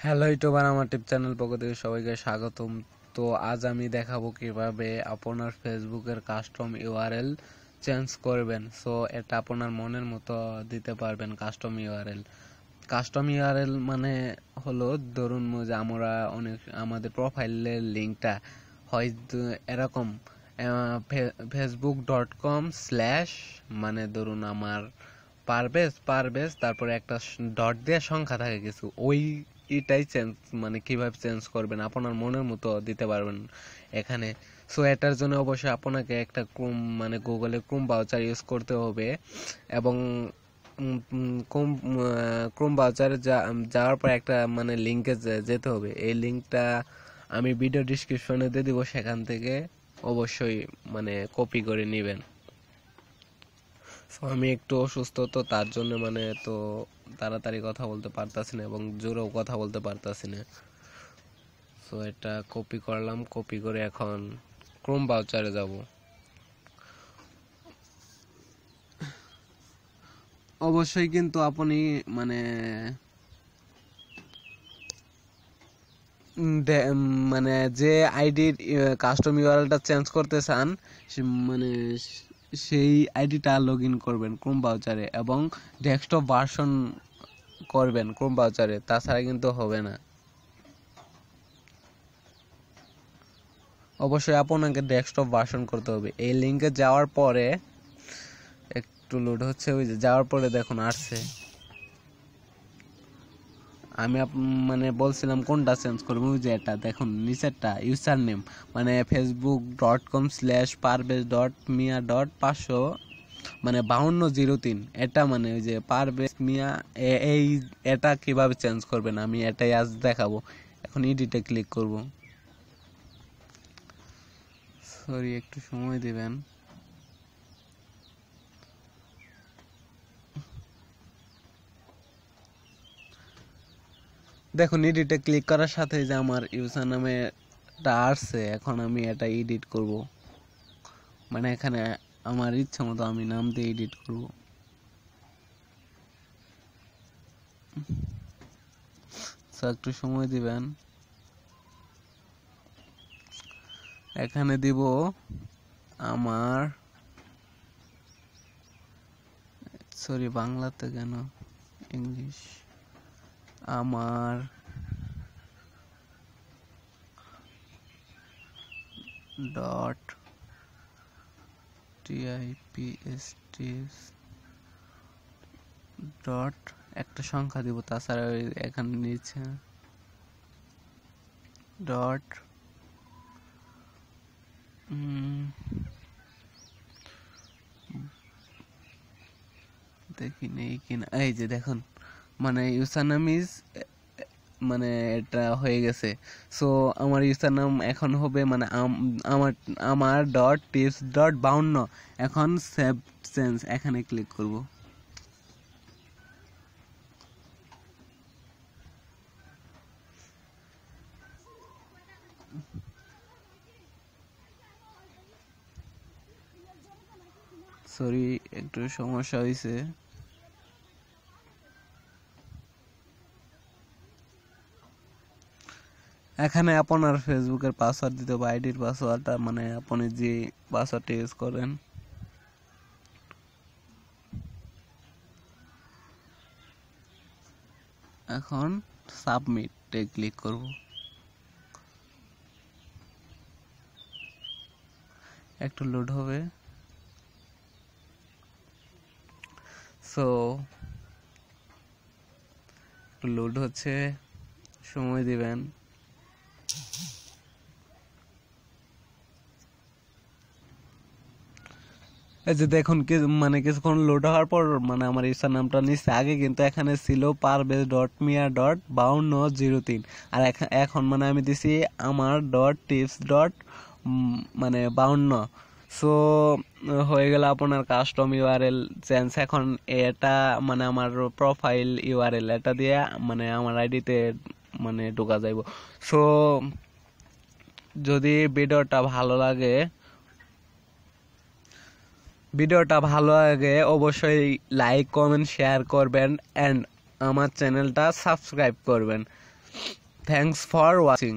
Hello YouTuber, আমার টিপ channel পক্ষ থেকে সবাইকে স্বাগতম। তো আজ আমি দেখাবো কিভাবে আপনার ফেসবুকের কাস্টম ইউআরএল চেঞ্জ করবেন। সো এটা আপনার মনের মতো দিতে পারবেন। কাস্টম ইউআরএল মানে হলো, ধরুন যে আমরা আমাদের প্রোফাইলের লিঙ্কটা হয় এরকম facebook.com/ মানে ধরুন আমার পারবেজ তারপরে একটা ডট দিয়ে সংখ্যা থাকে কিছু, এটাই চেঞ্জ মানে কিভাবে চেঞ্জ করবেন আপনার মনের মতো দিতে পারবেন এখানে। সো এটার জন্য অবশ্যই আপনাকে একটা গুগলে ক্রোম ব্রাউজার ইউজ করতে হবে এবং ক্রোম ব্রাউজারে যাওয়ার পর একটা লিঙ্কে যেতে হবে। এই লিঙ্কটা আমি ভিডিও ডিসক্রিপশনে দিয়ে দিব, সেখান থেকে অবশ্যই কপি করে নেবেন। আমি একটু অসুস্থ, তো তার জন্য তো তাড়াতাড়ি কথা বলতে পারতাছি না এবং জোরেও কথা বলতে পারতাছি না। সো এটা কপি করলাম, কপি করে এখন ক্রোম ব্রাউজারে যাব। অবশ্যই কিন্তু আপনি যে আইডির কাস্টম ইউআরএলটা চেঞ্জ করতে চান সেই আইডিটা লগ ইন করবেন ক্রোম ব্রাউজারে এবং ডেস্কটপ ভার্সন করবেন ক্রোম ব্রাউজারে, তাছাড়া কিন্তু হবে না। অবশ্যই আপনাকে ডেস্কটপ ভার্সন করতে হবে। এই লিঙ্কে যাওয়ার পরে একটু লোড হচ্ছে, ওই যে যাওয়ার পরে দেখুন আসছে। আমি বলছিলাম কোনটা চেঞ্জ করবো, ওই যে এটা দেখুন নিচেরটা ইউজার নেম facebook.com/parvez.mia.500 5203, এটা ওই যে পারভেজ মিয়া। এটা কিভাবে চেঞ্জ করবেন আমি এটাই আজ দেখাবো। এখন এডিটে ক্লিক করব। সরি, একটু সময় দিবেন। দেখুন এডিটে ক্লিক করার সাথে যে আমার ইউজার নামেটা আসছে, এখন আমি এটা এডিট করব। এখানে আমার ইচ্ছা মতো আমি নাম দিয়ে এডিট করব। একটু সময় দিবেন। এখানে দিব আমার, সরি বাংলাতে কেন ইংলিশ, আমার ডট tips ডট একটা সংখ্যা দিব, তাছাড়া এখানে নিচে ডট দেখি নেই কিনা, এই যে দেখুন ইউজার নাম ইজ এটা হয়ে গেছে। সো আমার ইউজার নাম এখন হবে আমার ডট টিপস ডট 52। এখন সেভ চেঞ্জ এখানে ক্লিক করব। সরি, একটু সমস্যা হয়েছে। এখানে আপনার ফেসবুকের পাসওয়ার্ড দিতে হবে, আইডির পাসওয়ার্ডটা আপনি যে পাসওয়ার্ডটা ইউজ করেন। এখন সাবমিটে ক্লিক করব। একটু লোড হবে। সো একটু লোড হচ্ছে, সময় দিবেন। এই যে দেখুন কিছুক্ষণ লোড হওয়ার পর আমার ইউজার নামটা নিচ্ছে। আগে কিন্তু এখানে ছিল parvez.mia.5203, আর এখন আমি দিছি আমার ডট টিপস ডট 52। সো হয়ে গেল আপনার কাস্টম ইউআরএল চেঞ্জ। এখন এটা আমার প্রোফাইল ইউআরএল, এটা দিয়ে আমার আইডিতে ঢোকা যাইব। সো যদি ভিডিওটা ভালো লাগে অবশ্যই লাইক কমেন্ট শেয়ার করবেন এন্ড আমার চ্যানেলটা সাবস্ক্রাইব করবেন। Thanks for watching.